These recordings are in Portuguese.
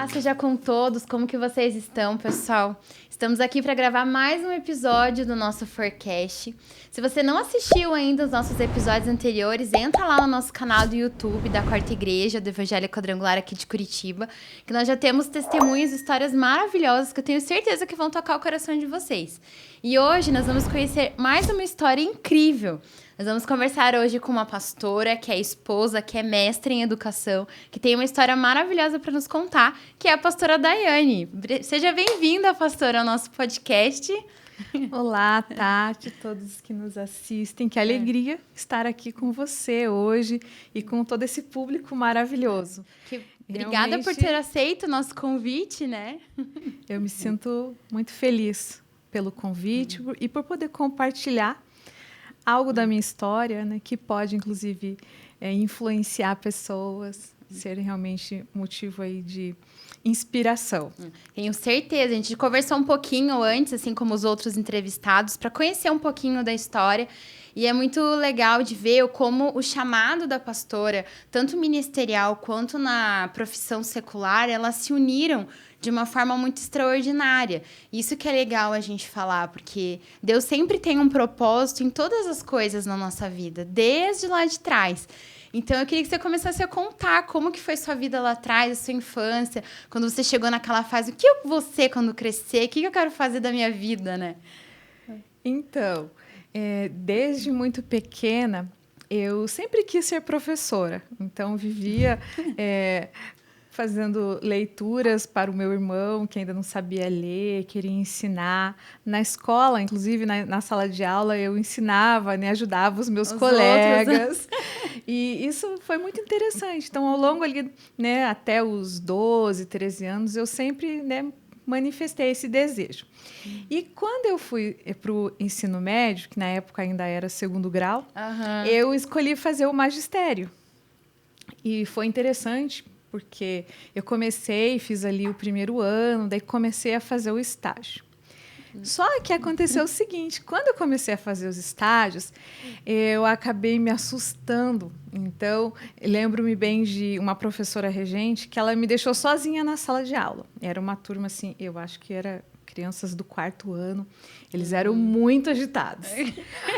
paz seja com todos, como que vocês estão, pessoal? Estamos aqui para gravar mais um episódio do nosso Forecast. Se você não assistiu ainda os nossos episódios anteriores, entra lá no nosso canal do YouTube da Quarta Igreja, do Evangelho Quadrangular aqui de Curitiba, que nós já temos testemunhos, histórias maravilhosas que eu tenho certeza que vão tocar o coração de vocês. E hoje nós vamos conhecer mais uma história incrível. Nós vamos conversar hoje com uma pastora, que é esposa, que é mestre em educação, que tem uma história maravilhosa para nos contar, que é a pastora Daiane. Seja bem-vinda, pastora, ao nosso podcast. Olá, Tati, todos que nos assistem. Que alegria estar aqui com você hoje e com todo esse público maravilhoso. Obrigada por ter aceito o nosso convite, né? Eu me sinto muito feliz pelo convite e por poder compartilhar algo da minha história, né, que pode, inclusive, influenciar pessoas, ser realmente motivo aí de inspiração. Tenho certeza. A gente conversou um pouquinho antes, assim como os outros entrevistados, para conhecer um pouquinho da história. E é muito legal de ver como o chamado da pastora, tanto ministerial quanto na profissão secular, elas se uniram de uma forma muito extraordinária. Isso que é legal a gente falar, porque Deus sempre tem um propósito em todas as coisas na nossa vida, desde lá de trás. Então, eu queria que você começasse a contar como que foi sua vida lá atrás, a sua infância, quando você chegou naquela fase, o que eu vou ser quando crescer, o que eu quero fazer da minha vida, né? Então, desde muito pequena, eu sempre quis ser professora. Então, vivia fazendo leituras para o meu irmão, que ainda não sabia ler, queria ensinar. Na escola, inclusive, na sala de aula, eu ensinava, né, ajudava os meus colegas. E isso foi muito interessante. Então, ao longo ali, né, até os 12, 13 anos, eu sempre, né, manifestei esse desejo. E quando eu fui para o ensino médio, que na época ainda era segundo grau, eu escolhi fazer o magistério. E foi interessante, porque eu fiz ali o primeiro ano, daí comecei a fazer o estágio. Só que aconteceu o seguinte, quando eu comecei a fazer os estágios, eu acabei me assustando. Então, lembro-me bem de uma professora regente que ela me deixou sozinha na sala de aula. Era uma turma, assim, eu acho que era crianças do 4º ano. Eles eram muito agitados.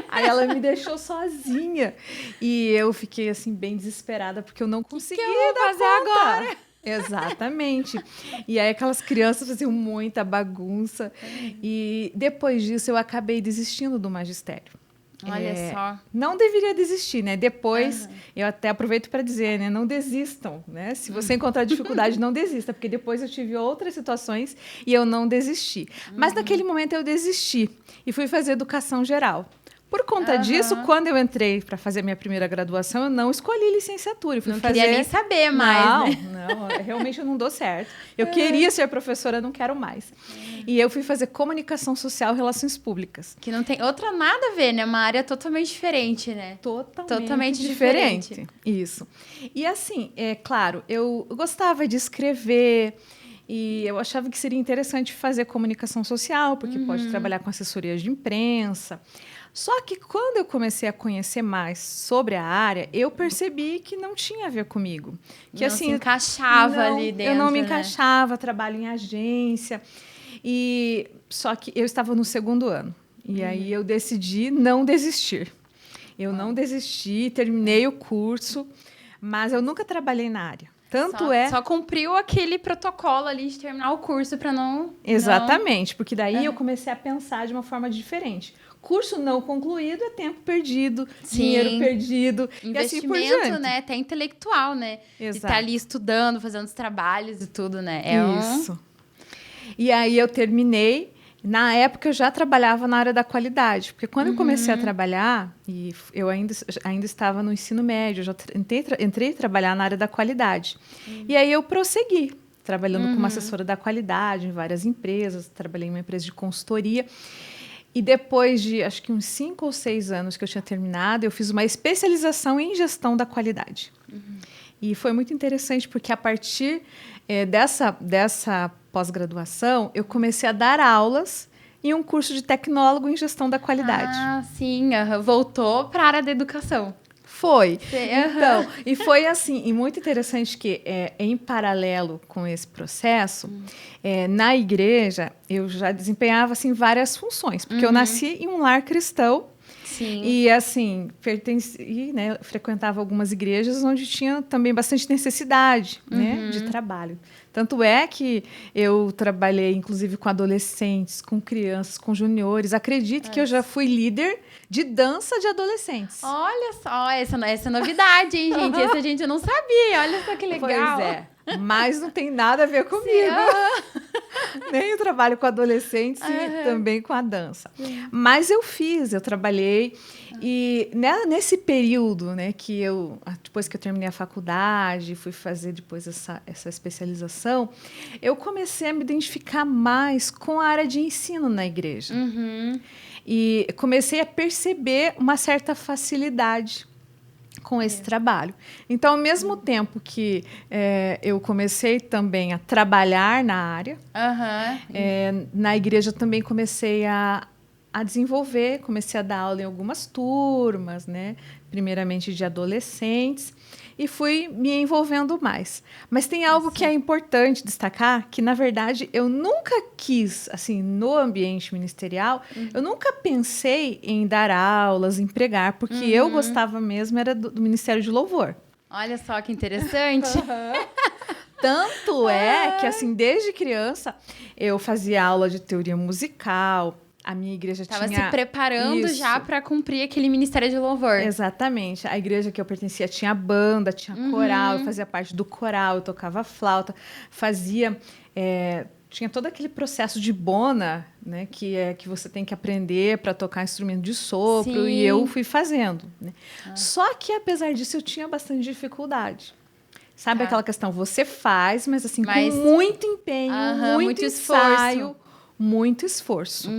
Aí ela me deixou sozinha. E eu fiquei, assim, bem desesperada, porque eu não conseguia fazer agora. Exatamente. E aí aquelas crianças faziam muita bagunça. E depois disso eu acabei desistindo do magistério. Olha só. Não deveria desistir, né? Depois, eu até aproveito para dizer, né? Não desistam, né? Se você encontrar dificuldade, não desista, porque depois eu tive outras situações e eu não desisti. Mas naquele momento eu desisti e fui fazer educação geral. Por conta disso, quando eu entrei para fazer a minha primeira graduação, eu não escolhi licenciatura. Eu fui queria nem saber mais, Não, realmente eu não dou certo. Eu queria ser professora, não quero mais. E eu fui fazer comunicação social e relações públicas. Que não tem outra nada a ver, né? Uma área totalmente diferente, né? Totalmente diferente. Isso. E assim, claro, eu gostava de escrever. E eu achava que seria interessante fazer comunicação social, porque pode trabalhar com assessorias de imprensa. Só que quando eu comecei a conhecer mais sobre a área, eu percebi que não tinha a ver comigo. Que, não se encaixava ali dentro, eu não me encaixava, trabalho em agência. Só que eu estava no 2º ano. E aí eu decidi não desistir. Eu não desisti, terminei o curso, mas eu nunca trabalhei na área. Só cumpriu aquele protocolo ali de terminar o curso para não... Exatamente, porque daí eu comecei a pensar de uma forma diferente. Curso não concluído é tempo perdido, dinheiro perdido, investimento, e assim por diante. Né? Até intelectual, né? Exato. De estar ali estudando, fazendo os trabalhos e tudo, né? Isso. E aí eu terminei. Na época eu já trabalhava na área da qualidade, porque quando eu comecei a trabalhar, e eu ainda estava no ensino médio, eu já entrei a trabalhar na área da qualidade. E aí eu prossegui, trabalhando como assessora da qualidade em várias empresas, trabalhei em uma empresa de consultoria. E depois de, acho que uns 5 ou 6 anos que eu tinha terminado, eu fiz uma especialização em gestão da qualidade. E foi muito interessante, porque a partir dessa pós-graduação, eu comecei a dar aulas em um curso de tecnólogo em gestão da qualidade. Ah, sim. Voltou para a área da educação. Foi. Aham. Então, e foi assim, e muito interessante que em paralelo com esse processo, na igreja eu já desempenhava assim várias funções, porque eu nasci em um lar cristão. Sim. E assim, pertenci, né, frequentava algumas igrejas onde tinha também bastante necessidade, né, de trabalho. Tanto é que eu trabalhei, inclusive, com adolescentes, com crianças, com juniores. Acredito que eu já fui líder de dança de adolescentes. Olha só, essa é novidade, hein, gente? Essa a gente não sabia. Olha só que legal. Pois é. Mas não tem nada a ver comigo. Nem o trabalho com adolescentes e também com a dança. Mas eu trabalhei. E nesse período, né, que depois que eu terminei a faculdade, fui fazer depois essa especialização, eu comecei a me identificar mais com a área de ensino na igreja. E comecei a perceber uma certa facilidade com esse trabalho. Então, ao mesmo tempo que eu comecei também a trabalhar na área, na igreja também comecei a desenvolver, comecei a dar aula em algumas turmas, né? Primeiramente de adolescentes, e fui me envolvendo mais. Mas tem algo que é importante destacar, que, na verdade, eu nunca quis, assim, no ambiente ministerial, eu nunca pensei em dar aulas, em pregar, porque eu gostava mesmo era do Ministério de Louvor. Olha só que interessante. Tanto é que, assim, desde criança, eu fazia aula de teoria musical. A minha igreja Tava tinha... se preparando já para cumprir aquele ministério de louvor. Exatamente. A igreja que eu pertencia tinha banda, tinha coral, eu fazia parte do coral, eu tocava flauta, tinha todo aquele processo de bona, né, que você tem que aprender para tocar instrumento de sopro, e eu fui fazendo. Né? Só que, apesar disso, eu tinha bastante dificuldade. Sabe aquela questão, você faz, mas assim, com muito empenho, muito ensaio, muito esforço.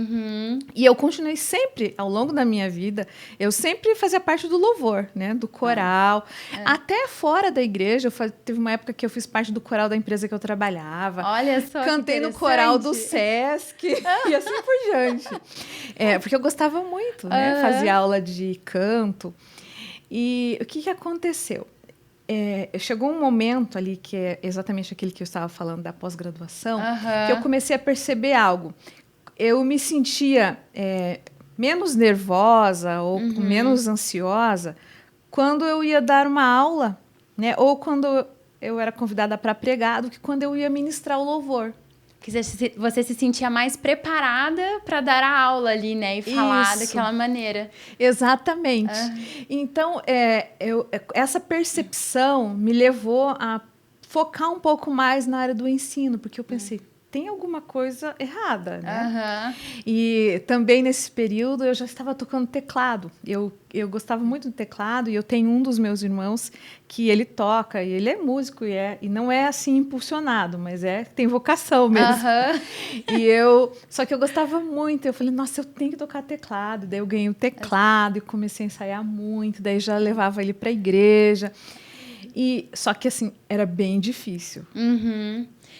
E eu continuei sempre, ao longo da minha vida, eu sempre fazia parte do louvor, né? Do coral. Até fora da igreja, teve uma época que eu fiz parte do coral da empresa que eu trabalhava. Olha só, cantei no coral do Sesc e assim por diante. Porque eu gostava muito, né? Fazia aula de canto. E o que aconteceu? Chegou um momento ali, que é exatamente aquele que eu estava falando da pós-graduação, que eu comecei a perceber algo. Eu me sentia menos nervosa ou menos ansiosa quando eu ia dar uma aula, né? Ou quando eu era convidada para pregar, do que quando eu ia ministrar o louvor. Que você se sentia mais preparada para dar a aula ali, né? E falar daquela maneira. Exatamente. Então, essa percepção me levou a focar um pouco mais na área do ensino, porque eu pensei, tem alguma coisa errada, né? E também nesse período eu já estava tocando teclado. Eu gostava muito do teclado, e eu tenho um dos meus irmãos que ele toca, e ele é músico, e não é assim impulsionado, mas tem vocação mesmo. Só que eu gostava muito, eu falei, nossa, eu tenho que tocar teclado. Daí eu ganhei o teclado e comecei a ensaiar muito, daí já levava ele para a igreja. Só que, assim, era bem difícil.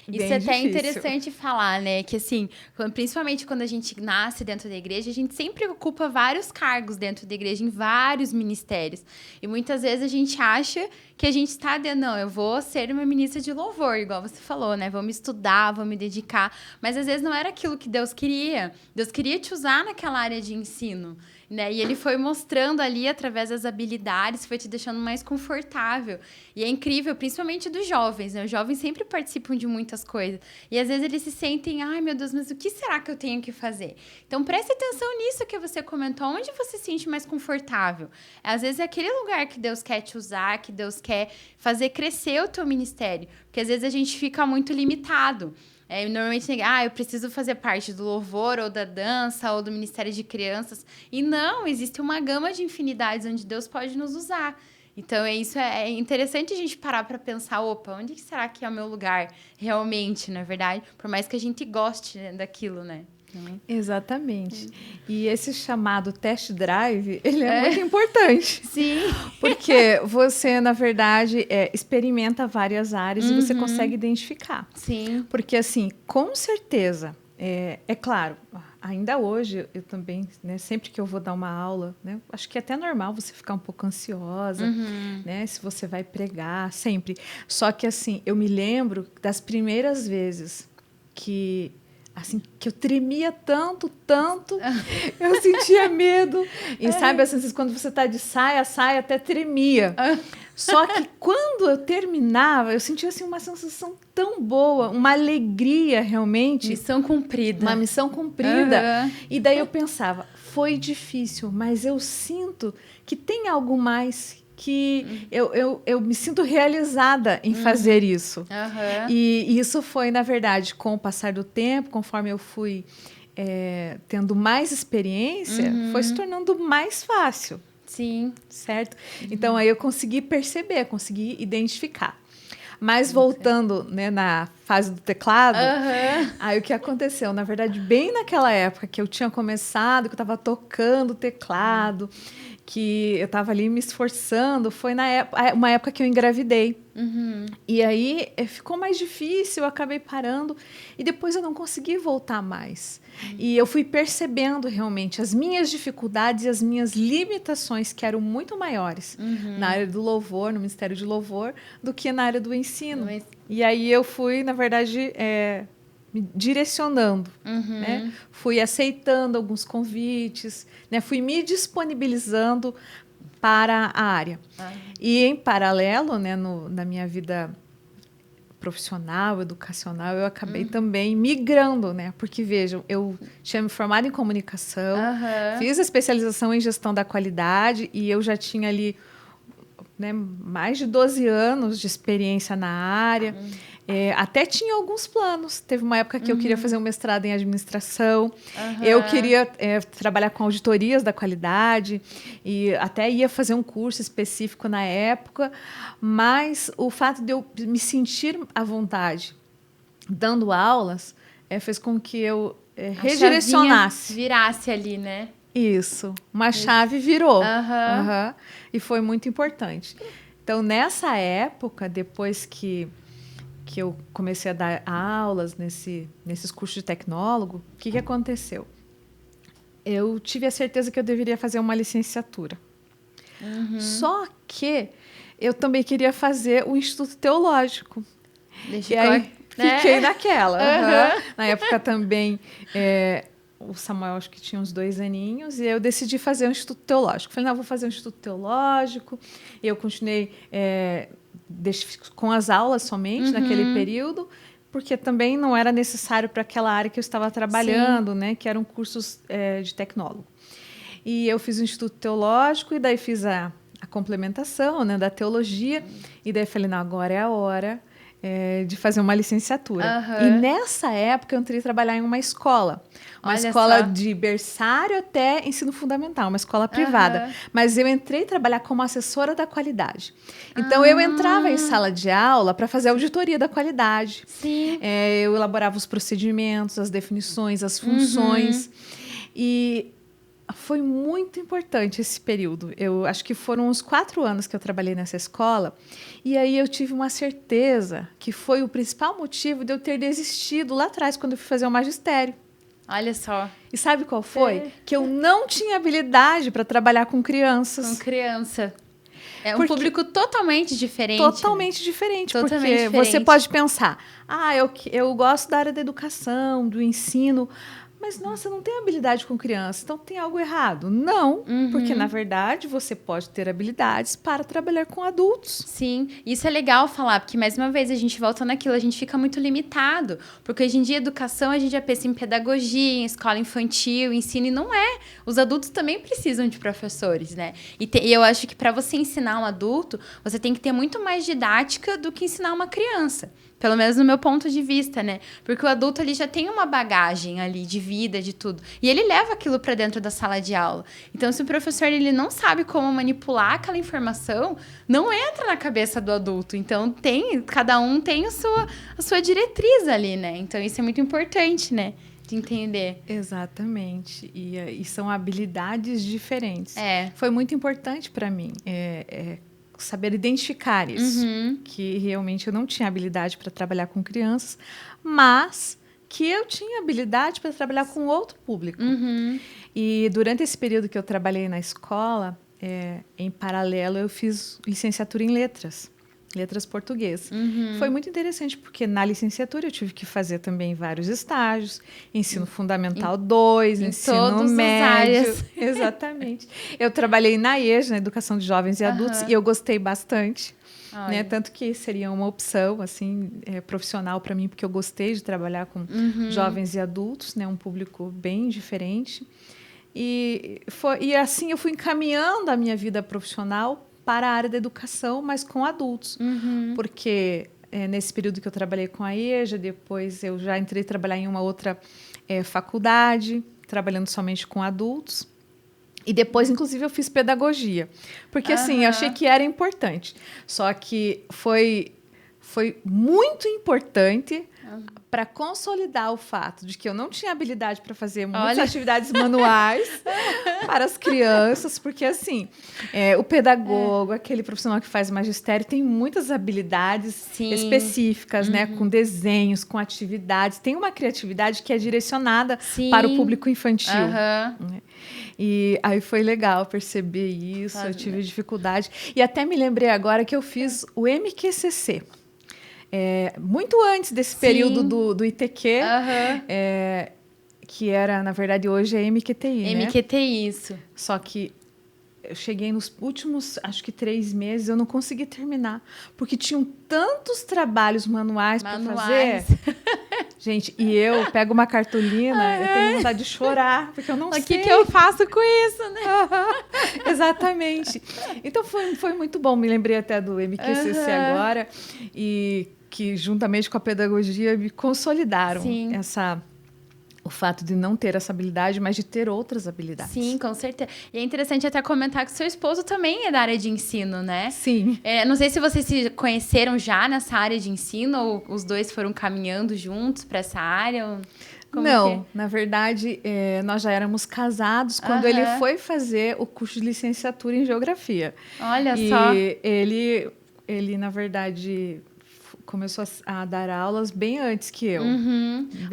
Isso é até interessante falar, né? Que assim, principalmente quando a gente nasce dentro da igreja, a gente sempre ocupa vários cargos dentro da igreja, em vários ministérios. E muitas vezes a gente acha que a gente está não, eu vou ser uma ministra de louvor, igual você falou, né? Vou me estudar, vou me dedicar. Mas às vezes não era aquilo que Deus queria. Deus queria te usar naquela área de ensino. Né? E ele foi mostrando ali, através das habilidades, foi te deixando mais confortável. E é incrível, principalmente dos jovens, né? Os jovens sempre participam de muitas coisas. E às vezes eles se sentem, ai meu Deus, mas o que será que eu tenho que fazer? Então preste atenção nisso que você comentou, onde você se sente mais confortável. Às vezes é aquele lugar que Deus quer te usar, que Deus quer fazer crescer o teu ministério. Porque às vezes a gente fica muito limitado. Normalmente, eu preciso fazer parte do louvor, ou da dança, ou do Ministério de Crianças. E não, existe uma gama de infinidades onde Deus pode nos usar. Então, isso é interessante a gente parar para pensar, opa, onde será que é o meu lugar realmente, não é verdade? Por mais que a gente goste, né, daquilo, né? Exatamente. E esse chamado test drive, ele é muito importante. Sim. Porque você, na verdade, experimenta várias áreas e você consegue identificar. Sim. Porque, assim, com certeza, é claro, ainda hoje, eu também, né, sempre que eu vou dar uma aula, né, acho que é até normal você ficar um pouco ansiosa, né, se você vai pregar, sempre. Só que, assim, eu me lembro das primeiras vezes que, assim, que eu tremia tanto, eu sentia medo. E sabe, assim, quando você está de saia, a saia até tremia. Só que quando eu terminava, eu sentia assim, uma sensação tão boa, uma alegria realmente. Missão cumprida. Uma missão cumprida. E daí eu pensava, foi difícil, mas eu sinto que tem algo mais que eu me sinto realizada em fazer isso. E isso foi, na verdade, com o passar do tempo, conforme eu fui tendo mais experiência, foi se tornando mais fácil. Sim. Certo? Então, aí eu consegui perceber, consegui identificar. Mas voltando, né, na fase do teclado, aí o que aconteceu? Na verdade, bem naquela época que eu tinha começado, que eu estava tocando teclado, que eu estava ali me esforçando, foi uma época que eu engravidei. E aí ficou mais difícil, eu acabei parando e depois eu não consegui voltar mais. E eu fui percebendo realmente as minhas dificuldades e as minhas limitações, que eram muito maiores na área do louvor, no Ministério de Louvor, do que na área do ensino. E aí eu fui, na verdade, me direcionando, né? Fui aceitando alguns convites, né? Fui me disponibilizando para a área. E, em paralelo, né, na minha vida profissional, educacional, eu acabei também migrando, né? Porque, vejam, eu tinha me formado em comunicação, fiz a especialização em gestão da qualidade e eu já tinha ali, né, mais de 12 anos de experiência na área. Até tinha alguns planos. Teve uma época que eu queria fazer um mestrado em administração. Eu queria trabalhar com auditorias da qualidade e até ia fazer um curso específico na época. Mas o fato de eu me sentir à vontade dando aulas fez com que eu redirecionasse. Virasse ali, né? Isso. Uma chave virou. E foi muito importante. Então, nessa época, depois que eu comecei a dar aulas nesses cursos de tecnólogo, o que aconteceu? Eu tive a certeza que eu deveria fazer uma licenciatura. Só que eu também queria fazer o Instituto Teológico. E aí fiquei naquela. Na época também, o Samuel acho que tinha uns 2 aninhos, e eu decidi fazer um Instituto Teológico. Falei, não, vou fazer um Instituto Teológico. E eu continuei com as aulas somente naquele período, porque também não era necessário para aquela área que eu estava trabalhando, né, que eram cursos de tecnólogo. E eu fiz o Instituto Teológico, e daí fiz a complementação, né, da teologia, e daí falei, não, agora é a hora de fazer uma licenciatura. E nessa época eu entrei trabalhar em uma escola. Uma escola de berçário até ensino fundamental, uma escola privada. Mas eu entrei trabalhar como assessora da qualidade. Então, eu entrava em sala de aula para fazer a auditoria da qualidade. Eu elaborava os procedimentos, as definições, as funções. E foi muito importante esse período. Eu acho que foram uns 4 anos que eu trabalhei nessa escola. E aí eu tive uma certeza que foi o principal motivo de eu ter desistido lá atrás, quando eu fui fazer o magistério. Olha só. E sabe qual foi? Que eu não tinha habilidade para trabalhar com crianças. Com criança. É um público totalmente diferente. Totalmente diferente. Porque você pode pensar, eu gosto da área da educação, do ensino, mas, nossa, eu não tenho habilidade com criança, então tem algo errado. Não, porque, na verdade, você pode ter habilidades para trabalhar com adultos. Sim, isso é legal falar, porque, mais uma vez, a gente volta naquilo, a gente fica muito limitado. Porque, hoje em dia, educação, a gente já pensa em pedagogia, em escola infantil, ensino, e não é. Os adultos também precisam de professores, né? E eu acho que, para você ensinar um adulto, você tem que ter muito mais didática do que ensinar uma criança. Pelo menos no meu ponto de vista, né? Porque o adulto ali já tem uma bagagem ali de vida, de tudo. E ele leva aquilo para dentro da sala de aula. Então, se o professor ele não sabe como manipular aquela informação, não entra na cabeça do adulto. Então, cada um tem a sua diretriz ali, né? Então, isso é muito importante, né? De entender. Exatamente. E são habilidades diferentes. Foi muito importante para mim. Saber identificar isso, que realmente eu não tinha habilidade para trabalhar com crianças, mas que eu tinha habilidade para trabalhar com outro público. E durante esse período que eu trabalhei na escola, em paralelo, eu fiz licenciatura em letras português. Foi muito interessante, porque na licenciatura eu tive que fazer também vários estágios, ensino fundamental 2, ensino médio. Exatamente. Eu trabalhei na EJA, na Educação de Jovens e Adultos, e eu gostei bastante. Né? Tanto que seria uma opção assim, profissional para mim, porque eu gostei de trabalhar com jovens e adultos, né? Um público bem diferente. E assim eu fui encaminhando a minha vida profissional para a área da educação, mas com adultos. Porque nesse período que eu trabalhei com a EJA, depois eu já entrei a trabalhar em uma outra faculdade, trabalhando somente com adultos. E depois, inclusive, eu fiz pedagogia. Porque, assim, eu achei que era importante. Só que foi muito importante para consolidar o fato de que eu não tinha habilidade para fazer muitas atividades manuais para as crianças, porque assim, o pedagogo, aquele profissional que faz magistério, tem muitas habilidades específicas, né, com desenhos, com atividades, tem uma criatividade que é direcionada para o público infantil. Né? E aí foi legal perceber isso, eu tive dificuldade. E até me lembrei agora que eu fiz o MQCC. Muito antes desse período do ITQ, que era, na verdade, hoje é MQTI, né? MQTI, isso. Só que eu cheguei nos últimos, acho que 3 meses, eu não consegui terminar, porque tinham tantos trabalhos manuais para fazer. Gente, e eu pego uma cartolina, eu tenho vontade de chorar, porque eu não sei. O que eu faço com isso, né? Exatamente. Então, foi muito bom. Me lembrei até do MQCC agora, e que, juntamente com a pedagogia, me consolidaram o fato de não ter essa habilidade, mas de ter outras habilidades. Sim, com certeza. E é interessante até comentar que seu esposo também é da área de ensino, né? Sim. Não sei se vocês se conheceram já nessa área de ensino, ou os dois foram caminhando juntos para essa área. Não, na verdade, nós já éramos casados quando ele foi fazer o curso de licenciatura em Geografia. Olha só. E ele, na verdade, começou a dar aulas bem antes que eu.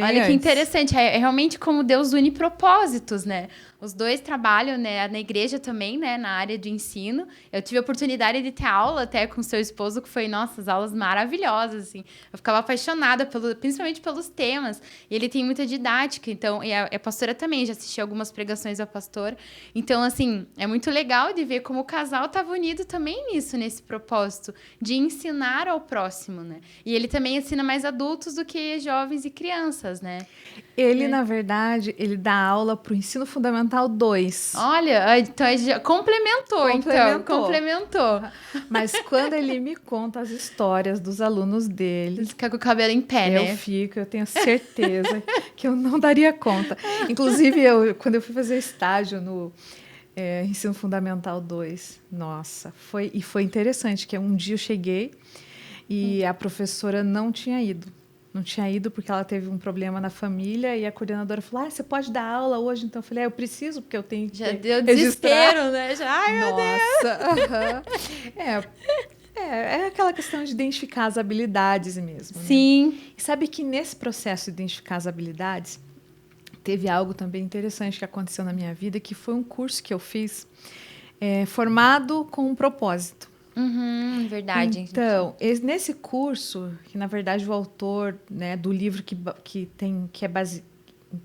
Olha que interessante. É realmente como Deus une propósitos, né? Os dois trabalham, né, na igreja também, né, na área de ensino. Eu tive a oportunidade de ter aula até com seu esposo, que foi, nossa, as aulas maravilhosas, assim. Eu ficava apaixonada, principalmente pelos temas. E ele tem muita didática, então... E a pastora também, já assisti algumas pregações da pastora. Então, assim, é muito legal de ver como o casal estava unido também nisso, nesse propósito de ensinar ao próximo, né? E ele também ensina mais adultos do que jovens e crianças, né? Ele, na verdade, ele dá aula para o ensino fundamental 2. Olha, então complementou. Mas quando ele me conta as histórias dos alunos dele... Ele fica com o cabelo em pé, né? Eu tenho certeza que eu não daria conta. Inclusive, quando eu fui fazer estágio no ensino fundamental 2, nossa, foi interessante, que um dia eu cheguei e a professora não tinha ido. Não tinha ido porque ela teve um problema na família e a coordenadora falou, você pode dar aula hoje? Então eu falei, eu preciso, porque eu tenho que já deu desespero, né? Ai, meu Deus! É aquela questão de identificar as habilidades mesmo. Sim. Né? E sabe que nesse processo de identificar as habilidades, teve algo também interessante que aconteceu na minha vida, que foi um curso que eu fiz formado com um propósito. Verdade. Então, nesse curso, que na verdade o autor, né, do livro que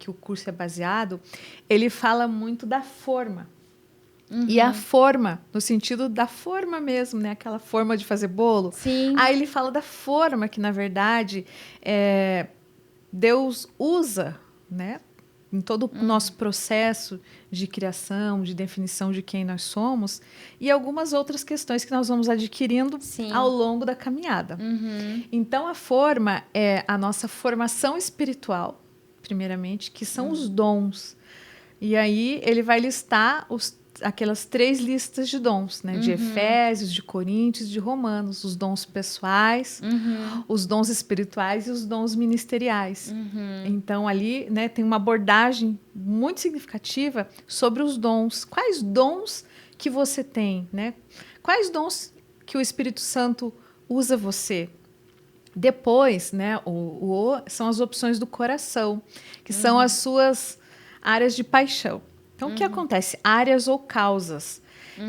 o curso é baseado, ele fala muito da forma. E a forma, no sentido da forma mesmo, né, aquela forma de fazer bolo. Sim. Aí ele fala da forma que, na verdade, Deus usa, né, em todo o nosso processo de criação, de definição de quem nós somos, e algumas outras questões que nós vamos adquirindo ao longo da caminhada. Então, a forma é a nossa formação espiritual, primeiramente, que são os dons. E aí ele vai listar aquelas 3 listas de dons, né? De Efésios, de Coríntios, de Romanos. Os dons pessoais, os dons espirituais e os dons ministeriais. Então, ali, né, tem uma abordagem muito significativa sobre os dons. Quais dons que você tem, né? Quais dons que o Espírito Santo usa você Depois, né, o são as opções do coração, que são as suas áreas de paixão. Então, o que acontece? Áreas ou causas.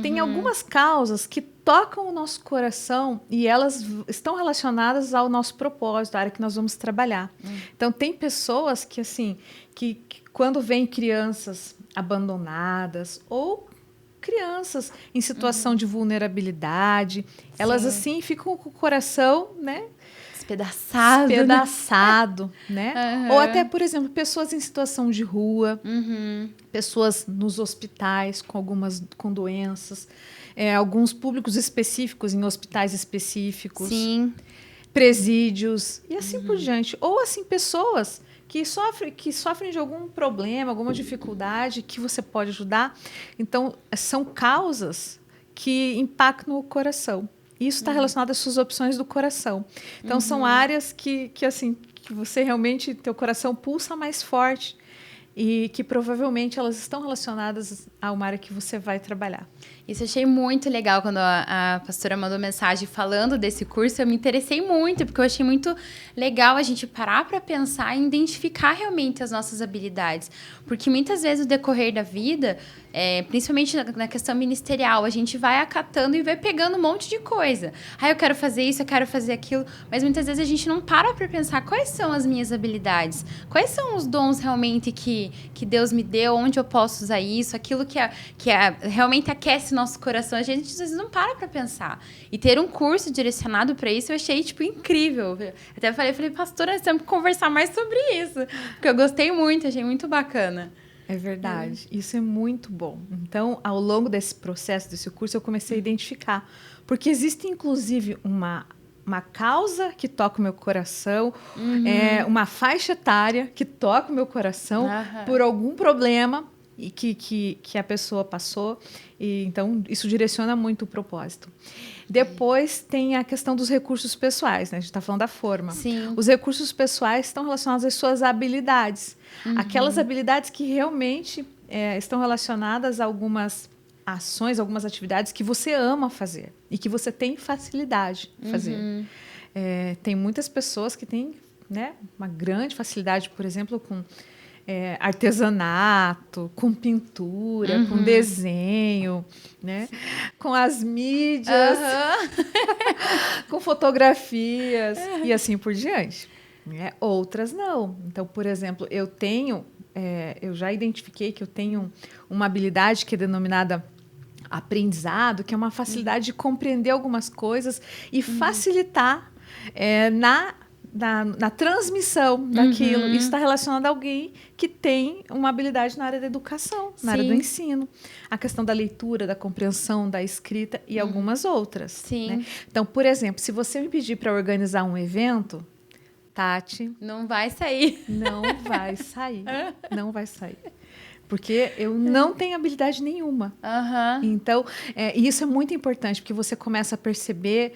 Tem algumas causas que tocam o nosso coração e elas estão relacionadas ao nosso propósito, a área que nós vamos trabalhar. Então, tem pessoas que, assim, que quando vêm crianças abandonadas ou crianças em situação de vulnerabilidade, elas, assim, ficam com o coração, né? Despedaçado, né? Ou até, por exemplo, pessoas em situação de rua, pessoas nos hospitais com doenças, alguns públicos específicos em hospitais específicos, presídios e assim por diante. Ou assim, pessoas que sofrem de algum problema, alguma dificuldade que você pode ajudar. Então, são causas que impactam o coração. Isso está relacionado às suas opções do coração. Então, são áreas que assim, que você realmente, teu coração pulsa mais forte e que provavelmente elas estão relacionadas a uma área que você vai trabalhar. Isso eu achei muito legal quando a pastora mandou mensagem falando desse curso. Eu me interessei muito, porque eu achei muito legal a gente parar para pensar e identificar realmente as nossas habilidades. Porque muitas vezes no decorrer da vida, principalmente na questão ministerial, a gente vai acatando e vai pegando um monte de coisa. Eu quero fazer isso, eu quero fazer aquilo. Mas muitas vezes a gente não para pensar quais são as minhas habilidades, quais são os dons realmente que Deus me deu, onde eu posso usar isso, aquilo que realmente aquece nosso coração. A gente às vezes não para pensar. E ter um curso direcionado para isso eu achei, incrível. Até falei, pastora, nós temos que conversar mais sobre isso. Porque eu gostei muito, achei muito bacana. É verdade. Isso é muito bom. Então, ao longo desse processo, desse curso, eu comecei a identificar. Porque existe, inclusive, uma causa que toca o meu coração, uma faixa etária que toca o meu coração por algum problema e que a pessoa passou. E, então, isso direciona muito o propósito. Depois tem a questão dos recursos pessoais, né? A gente está falando da forma. Sim. Os recursos pessoais estão relacionados às suas habilidades. Aquelas habilidades que realmente estão relacionadas a algumas ações, algumas atividades que você ama fazer e que você tem facilidade de fazer. Tem muitas pessoas que têm, né, uma grande facilidade, por exemplo, com artesanato, com pintura, com desenho, né? Com as mídias, com fotografias e assim por diante. Outras não. Então, por exemplo, eu já identifiquei que eu tenho uma habilidade que é denominada aprendizado, que é uma facilidade de compreender algumas coisas e facilitar na transmissão daquilo. Isso está relacionado a alguém que tem uma habilidade na área da educação, na área do ensino. A questão da leitura, da compreensão, da escrita e algumas outras. Sim. Né? Então, por exemplo, se você me pedir para organizar um evento, Tati... Não vai sair. Não vai sair. Não vai sair. Porque eu não tenho habilidade nenhuma. Então, isso é muito importante, porque você começa a perceber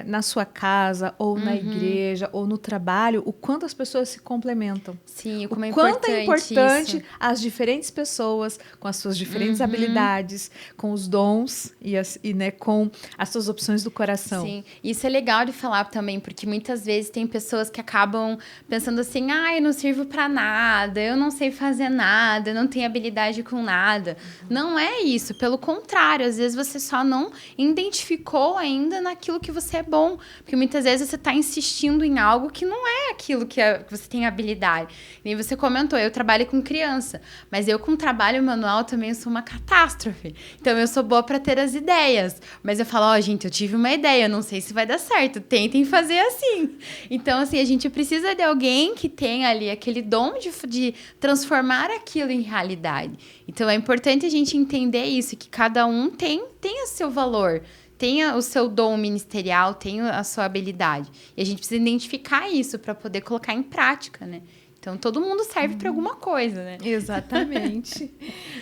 na sua casa, ou na igreja, ou no trabalho, o quanto as pessoas se complementam. Sim, como o quanto é importante isso. as diferentes pessoas, com as suas diferentes habilidades, com os dons e né, com as suas opções do coração. Sim, isso é legal de falar também, porque muitas vezes tem pessoas que acabam pensando assim, eu não sirvo para nada, eu não sei fazer nada, eu não tenho habilidade com nada. Não é isso, pelo contrário, às vezes você só não identificou ainda naquilo que você é bom, porque muitas vezes você está insistindo em algo que não é aquilo que você tem habilidade. E você comentou, eu trabalho com criança, mas eu com trabalho manual também sou uma catástrofe. Então eu sou boa para ter as ideias, mas eu falo, gente, eu tive uma ideia, não sei se vai dar certo, tentem fazer assim. Então, assim, a gente precisa de alguém que tenha ali aquele dom de transformar aquilo em realidade. Então, é importante a gente entender isso, que cada um tem o seu valor, tem o seu dom ministerial, tem a sua habilidade. E a gente precisa identificar isso para poder colocar em prática, né? Então, todo mundo serve para alguma coisa, né? Exatamente.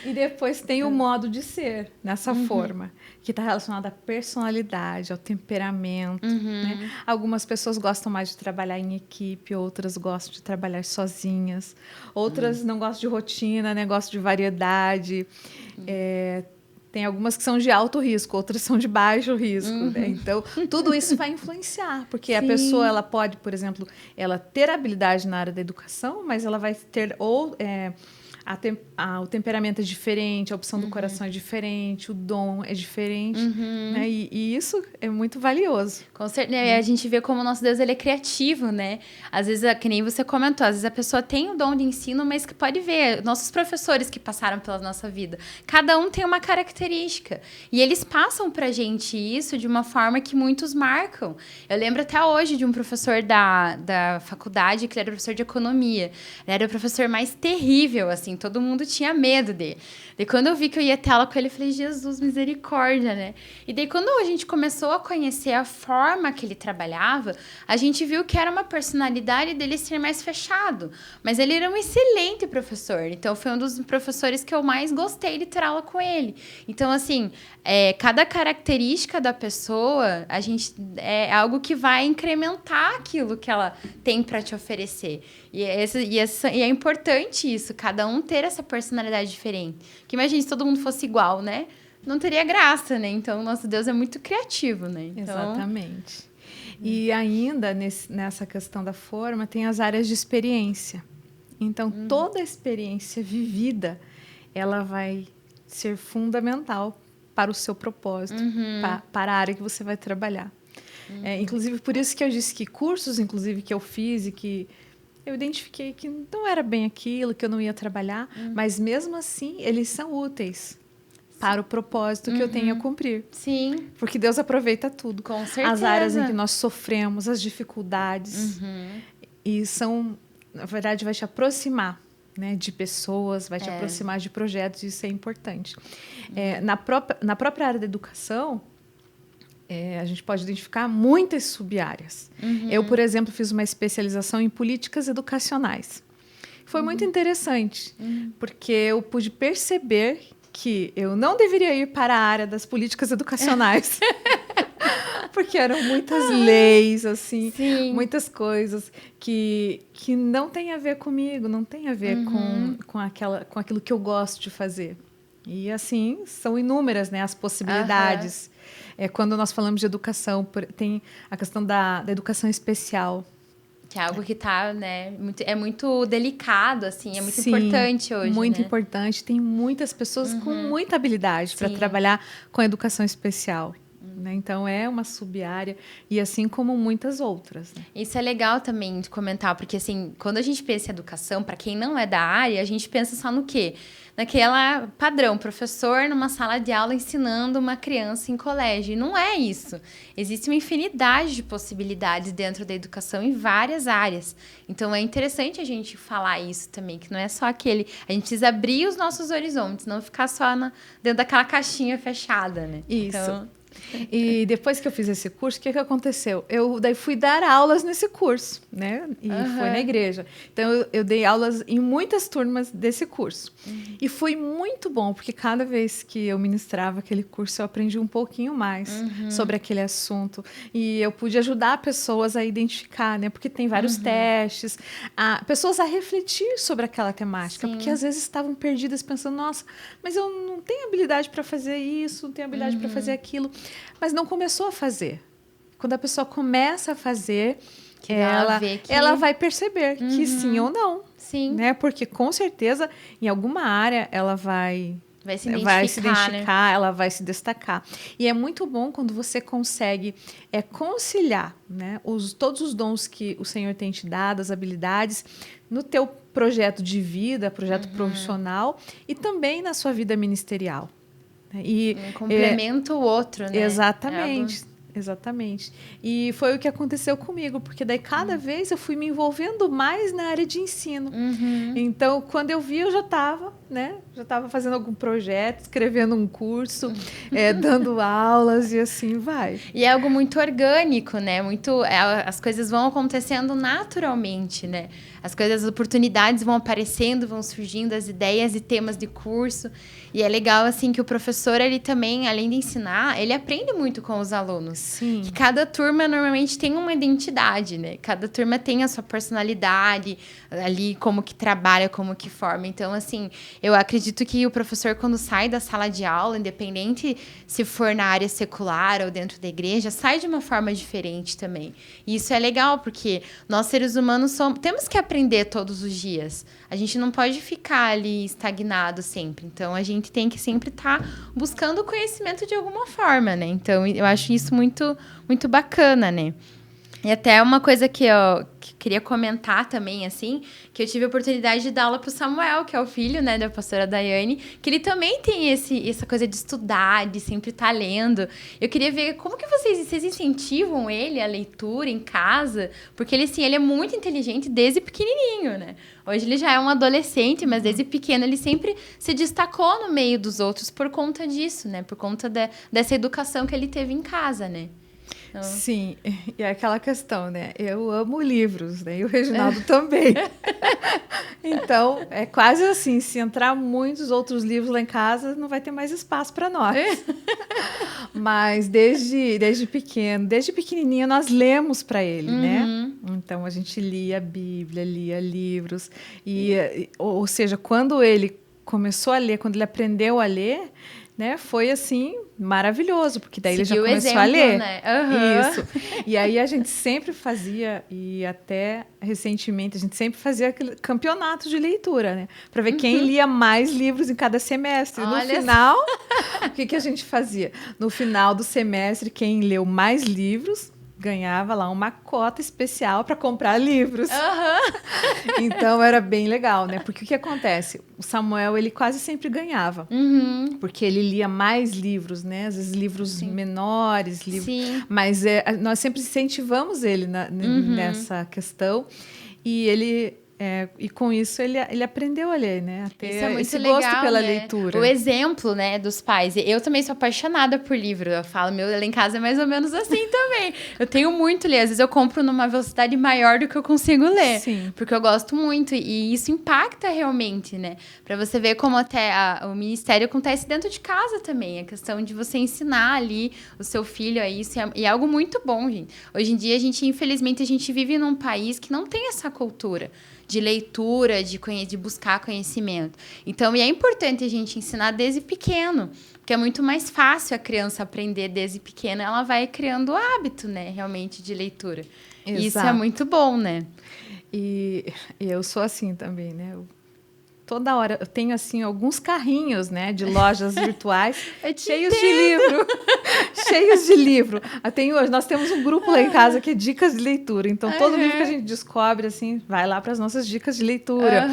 E depois tem o modo de ser, nessa forma, que está relacionado à personalidade, ao temperamento. Né? Algumas pessoas gostam mais de trabalhar em equipe, outras gostam de trabalhar sozinhas, outras não gostam de rotina, né? Gostam de variedade. Tem algumas que são de alto risco, outras são de baixo risco, né? Então, tudo isso vai influenciar, porque a pessoa, ela pode, por exemplo, ela ter habilidade na área da educação, mas ela vai ter o temperamento é diferente, a opção do coração é diferente, o dom é diferente, né? E isso é muito valioso. Com certeza. A gente vê como o nosso Deus ele é criativo, né? Às vezes, que nem você comentou, às vezes a pessoa tem o dom de ensino, mas que pode ver, nossos professores que passaram pela nossa vida, cada um tem uma característica. E eles passam pra gente isso de uma forma que muitos marcam. Eu lembro até hoje de um professor da faculdade, que ele era professor de economia. Ele era o professor mais terrível, assim, todo mundo tinha medo dele. Daí, quando eu vi que eu ia ter aula com ele, eu falei, Jesus, misericórdia, né? E daí, quando a gente começou a conhecer a forma que ele trabalhava, a gente viu que era uma personalidade dele ser mais fechado. Mas ele era um excelente professor. Então, foi um dos professores que eu mais gostei de ter aula com ele. Então, assim, cada característica da pessoa, é algo que vai incrementar aquilo que ela tem para te oferecer. E é importante isso, cada um ter essa personalidade diferente. Porque imagina se todo mundo fosse igual, né? Não teria graça, né? Então, nosso Deus é muito criativo, né? Então... Exatamente. E ainda, nessa questão da forma, tem as áreas de experiência. Então, toda a experiência vivida, ela vai ser fundamental para o seu propósito, para a área que você vai trabalhar. Inclusive, por isso que eu disse que cursos, inclusive, que eu fiz e que eu identifiquei que não era bem aquilo, que eu não ia trabalhar, mas mesmo assim, eles são úteis para o propósito que eu tenho a cumprir. Sim. Porque Deus aproveita tudo. Com certeza. As áreas em que nós sofremos, as dificuldades. E na verdade, vai te aproximar, né, de pessoas, vai te aproximar de projetos, isso é importante. Na própria área da educação, a gente pode identificar muitas sub-áreas. Eu, por exemplo, fiz uma especialização em políticas educacionais. Foi muito interessante, porque eu pude perceber que eu não deveria ir para a área das políticas educacionais. Porque eram muitas leis, assim, muitas coisas que não tem a ver comigo, não tem a ver com aquilo que eu gosto de fazer. E, assim, são inúmeras, né, as possibilidades. Quando nós falamos de educação, tem a questão da educação especial. Que é algo que tá, né, é muito delicado, assim, é muito importante hoje, muito né? importante. Tem muitas pessoas com muita habilidade para trabalhar com a educação especial. Né? Então, é uma sub-área, e assim como muitas outras. Né? Isso é legal também de comentar, porque, assim, quando a gente pensa em educação, para quem não é da área, a gente pensa só no quê? Naquela padrão, professor numa sala de aula ensinando uma criança em colégio. E não é isso. Existe uma infinidade de possibilidades dentro da educação em várias áreas. Então, é interessante a gente falar isso também, que não é só aquele... A gente precisa abrir os nossos horizontes, não ficar só dentro daquela caixinha fechada, né? Isso. Então... E depois que eu fiz esse curso, o que aconteceu? Eu daí fui dar aulas nesse curso, né? E foi na igreja. Então, eu dei aulas em muitas turmas desse curso. E foi muito bom, porque cada vez que eu ministrava aquele curso, eu aprendi um pouquinho mais sobre aquele assunto. E eu pude ajudar pessoas a identificar, né? Porque tem vários testes. Pessoas a refletir sobre aquela temática. Porque, às vezes, estavam perdidas pensando, nossa, mas eu não tenho habilidade para fazer isso, não tenho habilidade para fazer aquilo. Mas não começou a fazer. Quando a pessoa começa a fazer, ela vai perceber que sim ou não. Sim. Né? Porque, com certeza, em alguma área, ela vai se identificar, né? Ela vai se destacar. E é muito bom quando você consegue conciliar, né, todos os dons que o Senhor tem te dado, as habilidades, no teu projeto de vida, projeto profissional, e também na sua vida ministerial. E um complementa o outro, né? Exatamente. Exatamente. E foi o que aconteceu comigo, porque daí cada vez eu fui me envolvendo mais na área de ensino. Então, quando eu vi, eu já estava, né? Já estava fazendo algum projeto, escrevendo um curso, dando aulas e assim vai. E é algo muito orgânico, né? As coisas vão acontecendo naturalmente, né? As oportunidades vão aparecendo, vão surgindo as ideias e temas de curso. E é legal, assim, que o professor, ele também, além de ensinar, ele aprende muito com os alunos. Sim. Que cada turma, normalmente, tem uma identidade, né? Cada turma tem a sua personalidade, ali, como que trabalha, como que forma. Então, assim, Eu acredito que o professor, quando sai da sala de aula, independente se for na área secular ou dentro da igreja, sai de uma forma diferente também. E isso é legal, porque nós, seres humanos, temos que aprender todos os dias. A gente não pode ficar ali estagnado sempre. Então, a gente tem que sempre estar buscando conhecimento de alguma forma, né? Então, eu acho isso muito, muito bacana, né? E até uma coisa que eu queria comentar também, assim, que eu tive a oportunidade de dar aula pro Samuel, que é o filho, né, da pastora Daiane, que ele também tem essa coisa de estudar, de sempre estar lendo. Eu queria ver como que vocês incentivam ele à leitura em casa, porque ele, assim, ele é muito inteligente desde pequenininho, né? Hoje ele já é um adolescente, mas desde pequeno ele sempre se destacou no meio dos outros por conta disso, né? Por conta dessa educação que ele teve em casa, né? Então... Sim, e é aquela questão, né? Eu amo livros, né? E o Reginaldo também. Então, é quase assim, se entrar muitos outros livros lá em casa, não vai ter mais espaço para nós. Mas desde pequeno, desde pequenininha, nós lemos para ele, né? Então, a gente lia a Bíblia, lia livros. Ou seja, quando ele começou a ler, quando ele aprendeu a ler... Né? Foi assim, maravilhoso, porque daí Seguiu ele já começou exemplo, a ler. Né? Uhum. Isso. E aí a gente sempre fazia, e até recentemente, a gente sempre fazia aquele campeonato de leitura, né? Para ver quem lia mais livros em cada semestre. Olha, no final, o que a gente fazia? No final do semestre, quem leu mais livros ganhava lá uma cota especial para comprar livros. Então era bem legal, né? Porque o que acontece? O Samuel, ele quase sempre ganhava. Porque ele lia mais livros, né? Às vezes livros menores, mas nós sempre incentivamos ele nessa questão. E ele... e com isso ele aprendeu a ler, né? A ter esse legal, gosto pela leitura. O exemplo, né, dos pais. Eu também sou apaixonada por livro. Eu falo, meu, lá em casa é mais ou menos assim também. Eu tenho muito ler. Às vezes eu compro numa velocidade maior do que eu consigo ler. Sim. Porque eu gosto muito. E isso impacta realmente, né? Pra você ver como até o ministério acontece dentro de casa também. A questão de você ensinar ali o seu filho a isso. E é algo muito bom, gente. Hoje em dia, infelizmente, a gente vive num país que não tem essa cultura de leitura, de buscar conhecimento. Então, é importante a gente ensinar desde pequeno, porque é muito mais fácil a criança aprender desde pequena, ela vai criando o hábito, né, realmente, de leitura. Exato. Isso é muito bom, né? E eu sou assim também, né? Toda hora eu tenho assim alguns carrinhos, né, de lojas virtuais cheios de livro, cheios de livro. Nós temos um grupo lá em casa que é dicas de leitura. Então todo livro que a gente descobre assim vai lá para as nossas dicas de leitura,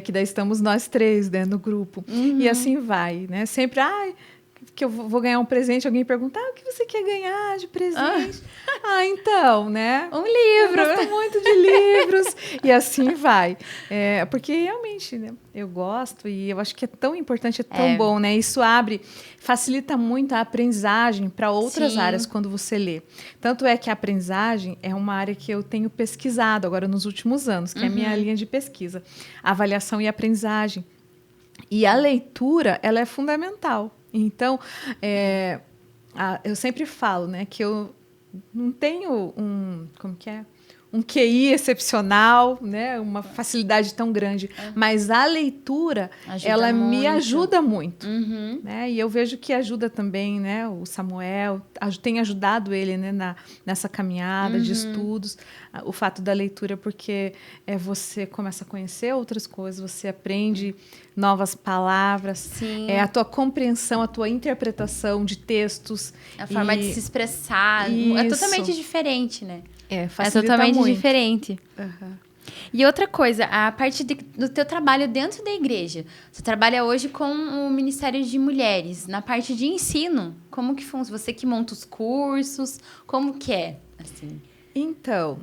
que daí estamos nós três, né, no grupo. E assim vai, né? Sempre que eu vou ganhar um presente, alguém pergunta, o que você quer ganhar de presente? Então, né? Um livro. Eu gosto muito de livros. E assim vai. Porque realmente, né, eu gosto e eu acho que é tão importante, é tão bom, né? Isso facilita muito a aprendizagem para outras áreas quando você lê. Tanto é que a aprendizagem é uma área que eu tenho pesquisado agora nos últimos anos, que é a minha linha de pesquisa. Avaliação e aprendizagem. E a leitura, ela é fundamental. Então, eu sempre falo, né, que eu não tenho um QI excepcional, né, uma facilidade tão grande, mas a leitura, ela me ajuda muito. Né, e eu vejo que ajuda também, né, o Samuel, tem ajudado ele, né, nessa caminhada de estudos, o fato da leitura, porque você começa a conhecer outras coisas, você aprende novas palavras, a tua compreensão, a tua interpretação de textos. A forma de se expressar é totalmente diferente, né? Facilita totalmente muito. diferente. E outra coisa, a parte do teu trabalho dentro da igreja. Você trabalha hoje com o Ministério de Mulheres, na parte de ensino. Como que funciona? Você que monta os cursos, como que é? Assim? Então,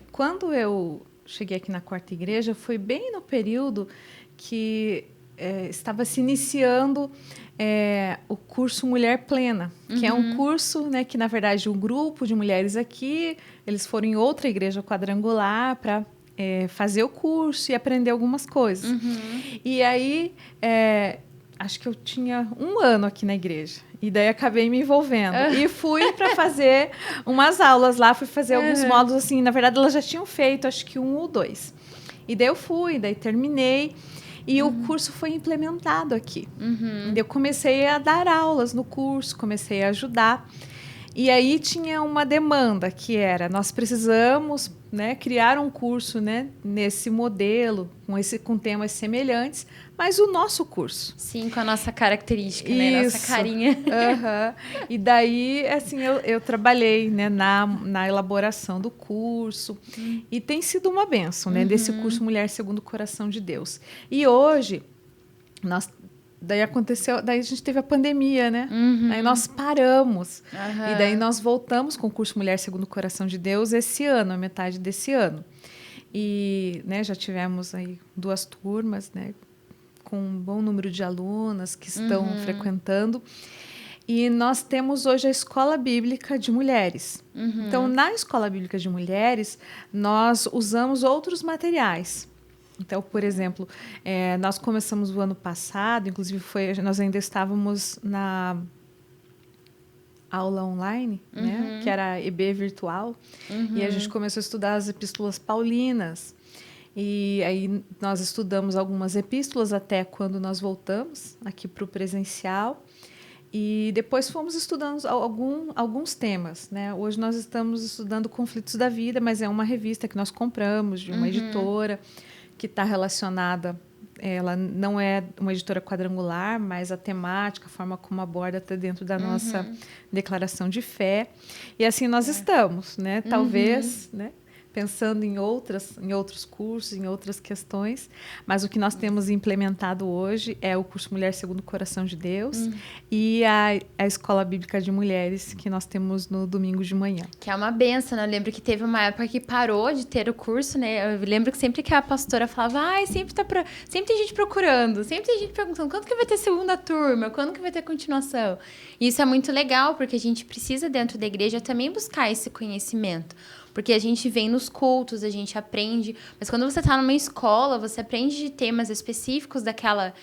quando eu cheguei aqui na Quarta Igreja, foi bem no período que estava se iniciando o curso Mulher Plena, que é um curso, né, que, na verdade, um grupo de mulheres aqui, eles foram em outra igreja quadrangular para fazer o curso e aprender algumas coisas. E aí, acho que eu tinha 1 ano aqui na igreja. E daí acabei me envolvendo. E fui para fazer umas aulas lá, fui fazer alguns módulos, assim, na verdade, elas já tinham feito, acho que 1 ou 2. E daí eu fui, daí terminei. E o curso foi implementado aqui. Eu comecei a dar aulas no curso, comecei a ajudar. E aí tinha uma demanda que era, nós precisamos, né, criar um curso, né, nesse modelo, com temas semelhantes, mas o nosso curso. Sim, com a nossa característica, né? Nossa carinha. E daí, assim, eu trabalhei, né, na elaboração do curso. E tem sido uma bênção, né, desse curso Mulher Segundo o Coração de Deus. E hoje, daí a gente teve a pandemia, né? Aí nós paramos. E daí nós voltamos com o curso Mulher Segundo o Coração de Deus esse ano, a metade desse ano. E, né, já tivemos aí 2 turmas, né, com um bom número de alunas que estão frequentando. E nós temos hoje a Escola Bíblica de Mulheres. Então, na Escola Bíblica de Mulheres, nós usamos outros materiais. Então, por exemplo, nós começamos o ano passado, inclusive nós ainda estávamos na aula online, né, que era EB virtual, e a gente começou a estudar as epístolas paulinas. E aí nós estudamos algumas epístolas até quando nós voltamos aqui para o presencial. E depois fomos estudando alguns temas, né? Hoje nós estamos estudando Conflitos da Vida, mas é uma revista que nós compramos de uma editora que está relacionada. Ela não é uma editora quadrangular, mas a temática, a forma como aborda está dentro da nossa declaração de fé. E assim nós estamos, né? Talvez, né? Pensando em outros cursos, em outras questões, mas o que nós temos implementado hoje é o curso Mulher Segundo o Coração de Deus e a Escola Bíblica de Mulheres, que nós temos no domingo de manhã. Que é uma benção, né? Eu lembro que teve uma época que parou de ter o curso, né? Eu lembro que sempre que a pastora falava, sempre tem gente procurando, sempre tem gente perguntando, quando que vai ter segunda turma? Quando que vai ter continuação? E isso é muito legal, porque a gente precisa, dentro da igreja, também buscar esse conhecimento. Porque a gente vem nos cultos, a gente aprende. Mas quando você está numa escola, você aprende de temas específicos daquela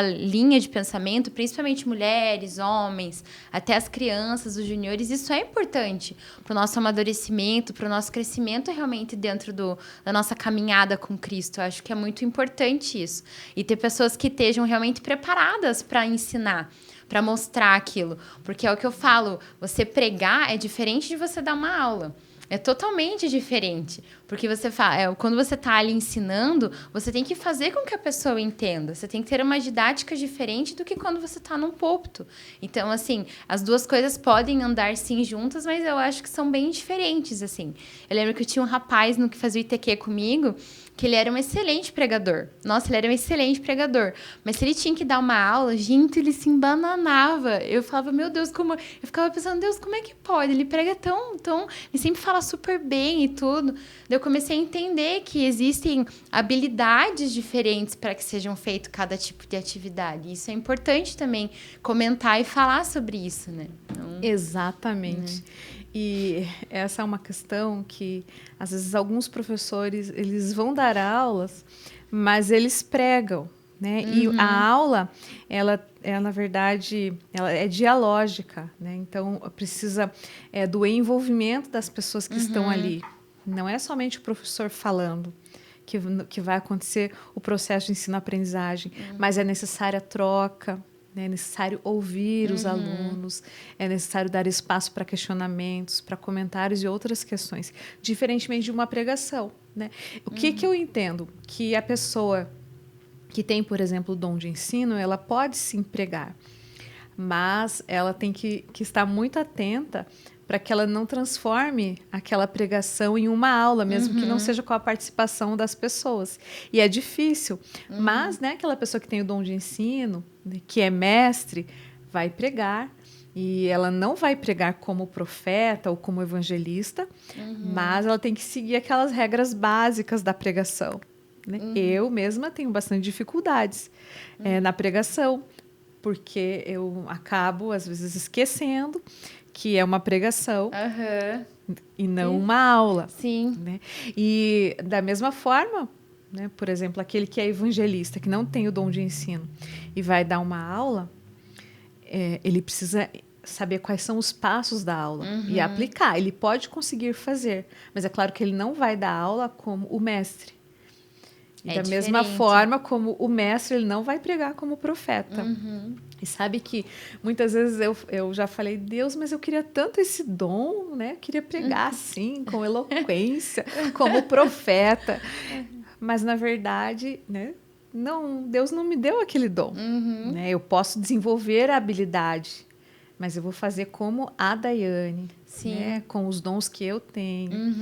linha de pensamento, principalmente mulheres, homens, até as crianças, os juniores. Isso é importante para o nosso amadurecimento, para o nosso crescimento realmente dentro da nossa caminhada com Cristo. Eu acho que é muito importante isso. E ter pessoas que estejam realmente preparadas para ensinar, para mostrar aquilo. Porque é o que eu falo, você pregar é diferente de você dar uma aula. É totalmente diferente, porque você quando você está ali ensinando, você tem que fazer com que a pessoa entenda. Você tem que ter uma didática diferente do que quando você está num púlpito. Então, assim, as duas coisas podem andar sim juntas, mas eu acho que são bem diferentes, assim. Eu lembro que eu tinha um rapaz que fazia o ITQ comigo, que ele era um excelente pregador. Nossa, ele era um excelente pregador. Mas se ele tinha que dar uma aula, gente, ele se embananava. Eu falava, meu Deus, como... Eu ficava pensando, Deus, como é que pode? Ele prega tão... Ele sempre fala super bem e tudo. Daí eu comecei a entender que existem habilidades diferentes para que sejam feito cada tipo de atividade. Isso é importante também comentar e falar sobre isso, né? Então, exatamente. E essa é uma questão que, às vezes, alguns professores, eles vão dar aulas, mas eles pregam, né? E a aula, ela, na verdade, ela é dialógica, né? Então, precisa do envolvimento das pessoas que estão ali. Não é somente o professor falando que vai acontecer o processo de ensino-aprendizagem, mas é necessária a troca, é necessário ouvir os alunos, é necessário dar espaço para questionamentos, para comentários e outras questões, diferentemente de uma pregação, né? O que eu entendo? Que a pessoa que tem, por exemplo, o dom de ensino, ela pode sim pregar, mas ela tem que estar muito atenta para que ela não transforme aquela pregação em uma aula, mesmo que não seja com a participação das pessoas. E é difícil, mas, né, aquela pessoa que tem o dom de ensino, né, que é mestre, vai pregar, e ela não vai pregar como profeta ou como evangelista, mas ela tem que seguir aquelas regras básicas da pregação, né? Eu mesma tenho bastante dificuldades na pregação, porque eu acabo, às vezes, esquecendo que é uma pregação e não uma aula. Sim. Né? E, da mesma forma, né, por exemplo, aquele que é evangelista, que não tem o dom de ensino e vai dar uma aula, ele precisa saber quais são os passos da aula e aplicar. Ele pode conseguir fazer, mas é claro que ele não vai dar aula como o mestre. E da mesma forma como o mestre, ele não vai pregar como profeta. E sabe que muitas vezes eu já falei, Deus, mas eu queria tanto esse dom, né? Eu queria pregar assim, com eloquência, como profeta. Mas, na verdade, né? Não, Deus não me deu aquele dom. Né? Eu posso desenvolver a habilidade, mas eu vou fazer como a Daiane, né? Com os dons que eu tenho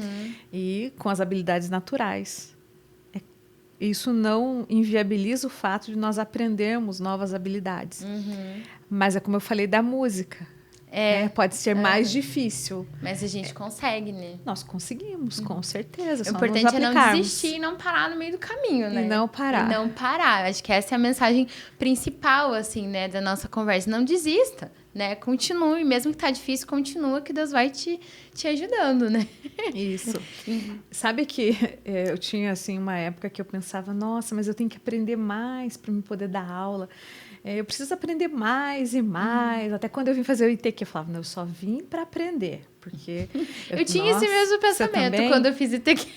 e com as habilidades naturais. Isso não inviabiliza o fato de nós aprendermos novas habilidades. Mas é como eu falei da música. Né? Pode ser mais difícil. Mas a gente consegue, né? Nós conseguimos, com certeza. O importante é não desistir e não parar no meio do caminho, né? E não parar. E não parar. Acho que essa é a mensagem principal, assim, né, da nossa conversa. Não desista, né? Continue. Mesmo que tá difícil, continua que Deus vai te ajudando, né? Isso. Sabe que eu tinha, assim, uma época que eu pensava, nossa, mas eu tenho que aprender mais para me poder dar aula. Eu preciso aprender mais e mais. Até quando eu vim fazer o ITQ, eu falava, não, eu só vim para aprender. Porque eu tinha esse mesmo pensamento quando eu fiz ITQ.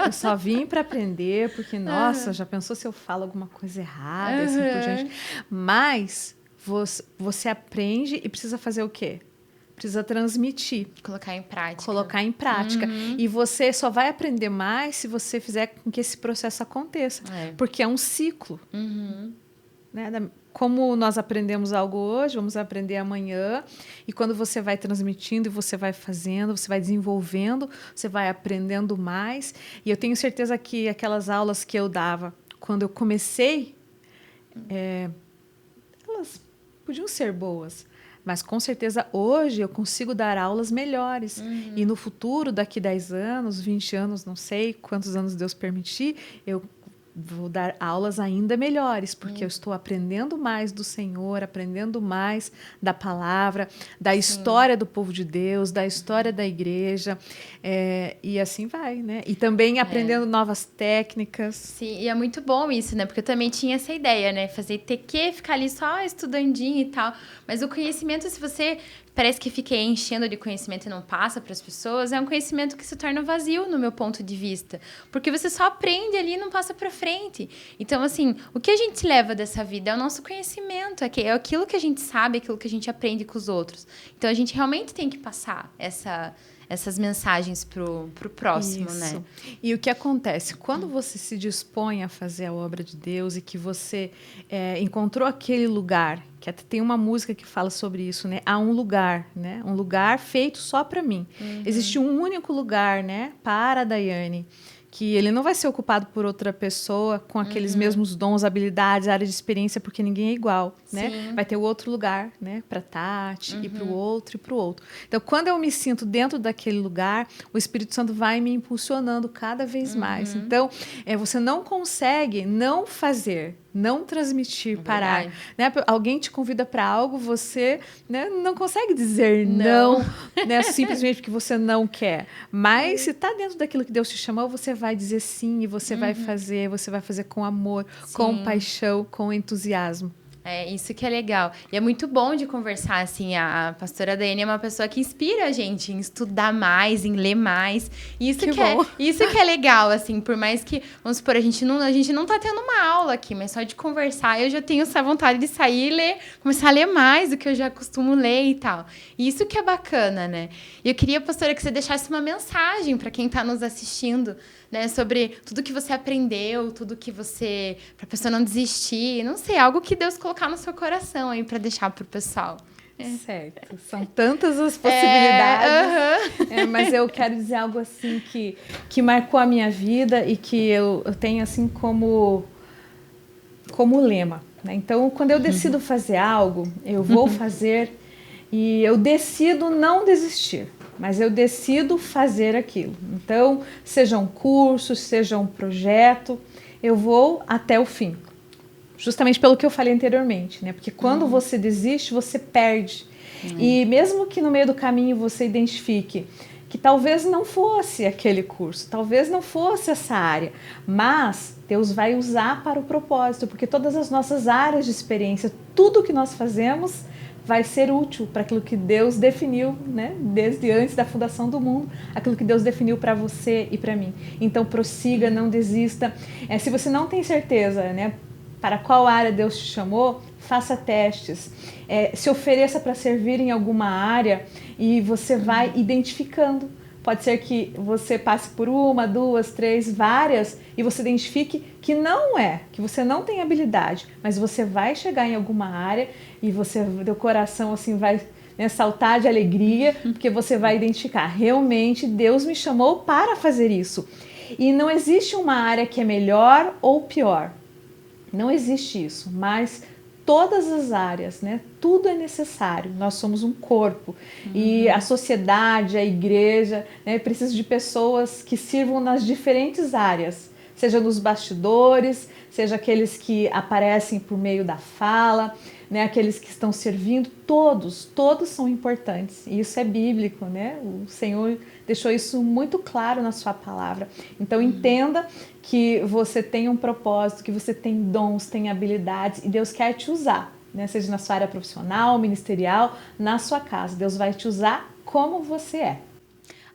Eu só vim para aprender, porque, nossa, já pensou se eu falo alguma coisa errada, assim por diante. Mas você aprende e precisa fazer o quê? Precisa transmitir. Colocar em prática. Colocar em prática. E você só vai aprender mais se você fizer com que esse processo aconteça. Porque é um ciclo. Né? Como nós aprendemos algo hoje, vamos aprender amanhã. E quando você vai transmitindo e você vai fazendo, você vai desenvolvendo, você vai aprendendo mais. E eu tenho certeza que aquelas aulas que eu dava, quando eu comecei, elas podiam ser boas. Mas, com certeza, hoje eu consigo dar aulas melhores. E no futuro, daqui 10 anos, 20 anos, não sei quantos anos Deus permitir, eu vou dar aulas ainda melhores, porque eu estou aprendendo mais do Senhor, aprendendo mais da palavra, da história do povo de Deus, da história da igreja, e assim vai, né? E também aprendendo novas técnicas. Sim, e é muito bom isso, né? Porque eu também tinha essa ideia, né? Fazer ITQ, ficar ali só estudandinho e tal. Mas o conhecimento, se você parece que fica enchendo de conhecimento e não passa para as pessoas, é um conhecimento que se torna vazio no meu ponto de vista. Porque você só aprende ali e não passa para frente. Então, assim, o que a gente leva dessa vida é o nosso conhecimento, é aquilo que a gente sabe, aquilo que a gente aprende com os outros. Então, a gente realmente tem que passar essas mensagens pro próximo, né? E o que acontece? Quando você se dispõe a fazer a obra de Deus e que você encontrou aquele lugar, que até tem uma música que fala sobre isso, né? Há um lugar, né? Um lugar feito só para mim. Existe um único lugar, né? Para a Daiane, que ele não vai ser ocupado por outra pessoa com aqueles mesmos dons, habilidades, área de experiência, porque ninguém é igual, né? Vai ter o outro lugar, né? Para Tati, e para o outro, e para o outro. Então, quando eu me sinto dentro daquele lugar, o Espírito Santo vai me impulsionando cada vez mais. Então, você não consegue não fazer, não transmitir, parar. Né? Alguém te convida para algo, você, né, não consegue dizer não, né, simplesmente porque você não quer. Mas se está dentro daquilo que Deus te chamou, você vai dizer sim e você vai fazer com amor, com paixão, com entusiasmo. É, isso que é legal. E é muito bom de conversar, assim, a pastora Daiane é uma pessoa que inspira a gente em estudar mais, em ler mais. Isso que é legal, assim, por mais que, vamos supor, a gente não tá tendo uma aula aqui, mas só de conversar eu já tenho essa vontade de sair e ler, começar a ler mais do que eu já costumo ler e tal. E isso que é bacana, né? E eu queria, pastora, que você deixasse uma mensagem para quem tá nos assistindo, né, sobre tudo que você aprendeu, tudo que você... Pra pessoa não desistir, não sei, algo que Deus colocar no seu coração aí pra deixar pro pessoal. Certo, são tantas as possibilidades, mas eu quero dizer algo assim que marcou a minha vida e que eu tenho assim como lema, né? Então, quando eu decido fazer algo, eu vou fazer e eu decido não desistir. Mas eu decido fazer aquilo. Então, seja um curso, seja um projeto, eu vou até o fim. Justamente pelo que eu falei anteriormente, né? Porque quando você desiste, você perde. E mesmo que no meio do caminho você identifique que talvez não fosse aquele curso, talvez não fosse essa área, mas Deus vai usar para o propósito, porque todas as nossas áreas de experiência, tudo que nós fazemos, vai ser útil para aquilo que Deus definiu, né? Desde antes da fundação do mundo, aquilo que Deus definiu para você e para mim. Então prossiga, não desista. Se você não tem certeza, né, para qual área Deus te chamou, faça testes. Se ofereça para servir em alguma área e você vai identificando. Pode ser que você passe por 1, 2, 3, várias e você identifique que que você não tem habilidade, mas você vai chegar em alguma área e teu coração assim vai, né, saltar de alegria, porque você vai identificar, realmente Deus me chamou para fazer isso. E não existe uma área que é melhor ou pior. Não existe isso, mas todas as áreas, né? Tudo é necessário. Nós somos um corpo e a sociedade, a igreja, né, precisa de pessoas que sirvam nas diferentes áreas, seja nos bastidores, seja aqueles que aparecem por meio da fala, né, aqueles que estão servindo, todos são importantes. E isso é bíblico, né? O Senhor deixou isso muito claro na sua palavra. Então entenda que você tem um propósito, que você tem dons, tem habilidades e Deus quer te usar, né? Seja na sua área profissional, ministerial, na sua casa. Deus vai te usar como você é.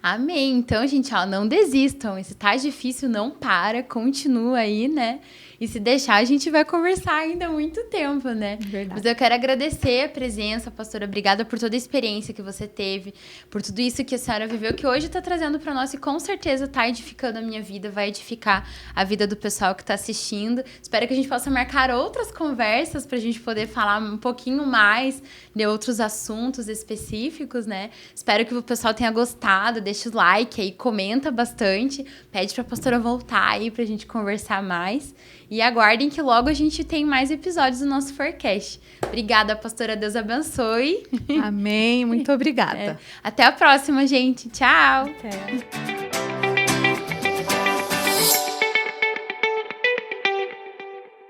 Amém. Então, gente, não desistam. Se tá difícil, não para, continua aí, né? E se deixar, a gente vai conversar ainda há muito tempo, né? Verdade. Mas eu quero agradecer a presença, pastora. Obrigada por toda a experiência que você teve, por tudo isso que a senhora viveu, que hoje tá trazendo para nós e com certeza tá edificando a minha vida, vai edificar a vida do pessoal que tá assistindo. Espero que a gente possa marcar outras conversas pra gente poder falar um pouquinho mais de outros assuntos específicos, né? Espero que o pessoal tenha gostado. Deixa o like aí, comenta bastante, pede pra pastora voltar aí pra gente conversar mais. E aguardem que logo a gente tem mais episódios do nosso Forecast. Obrigada, pastora. Deus abençoe. Amém. Muito obrigada. Até a próxima, gente. Tchau. Até.